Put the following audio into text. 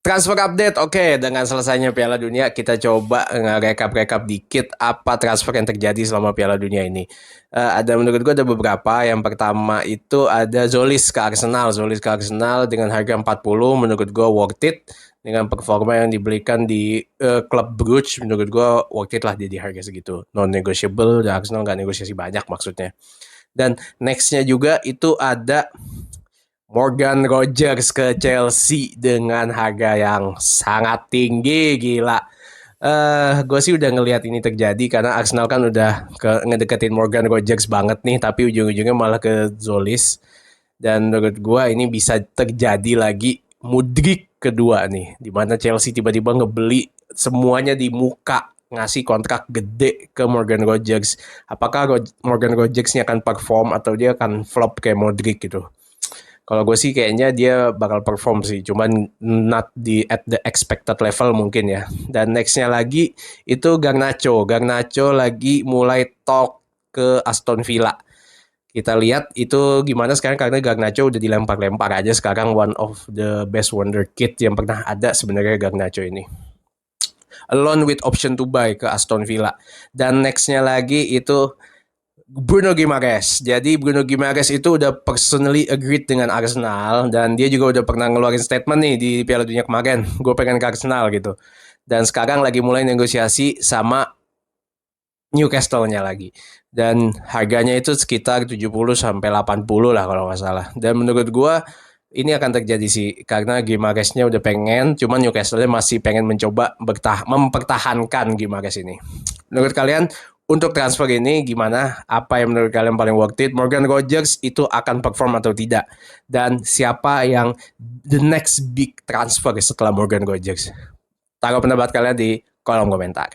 Transfer update, oke. Dengan selesainya Piala Dunia, kita coba nge-recap dikit apa transfer yang terjadi selama Piala Dunia ini. Ada menurut gue ada beberapa. Yang pertama itu ada Zolis ke Arsenal. Zolis ke Arsenal dengan harga 40, menurut gue worth it. Dengan performa yang diberikan di klub Bruges, menurut gue worth it lah dia di harga segitu. Non-negotiable, dan Arsenal nggak negosiasi banyak maksudnya. Dan nextnya juga itu ada Morgan Rogers ke Chelsea dengan harga yang sangat tinggi, gila. Gue sih udah ngelihat ini terjadi karena Arsenal kan udah ngedeketin Morgan Rogers banget nih, tapi ujung-ujungnya malah ke Zolis. Dan menurut gue ini bisa terjadi lagi Mudryk kedua nih, dimana Chelsea tiba-tiba ngebeli semuanya di muka, ngasih kontrak gede ke Morgan Rogers. Apakah Morgan Rogers ini akan perform atau dia akan flop kayak Mudryk gitu? Kalau gue sih kayaknya dia bakal perform sih, cuman not di at the expected level mungkin ya. Dan nextnya lagi itu Garnacho. Garnacho lagi mulai talk ke Aston Villa. Kita lihat itu gimana sekarang karena Garnacho udah dilempar-lempar aja sekarang, one of the best wonder kid yang pernah ada sebenarnya Garnacho ini. Alone with option to buy ke Aston Villa. Dan nextnya lagi itu Bruno Guimaraes. Jadi Bruno Guimaraes itu udah personally agreed dengan Arsenal dan dia juga udah pernah ngeluarin statement nih di Piala Dunia kemarin. Gue pengen ke Arsenal gitu. Dan sekarang lagi mulai negosiasi sama Newcastle-nya lagi. Dan harganya itu sekitar 70 sampai 80 lah kalau nggak salah. Dan menurut gue ini akan terjadi sih karena Guimaraes-nya udah pengen, cuman Newcastle-nya masih pengen mencoba mempertahankan Guimaraes ini. Menurut kalian untuk transfer ini gimana? Apa yang menurut kalian paling worth it? Morgan Rogers itu akan perform atau tidak? Dan siapa yang the next big transfer setelah Morgan Rogers? Taruh pendapat kalian di kolom komentar.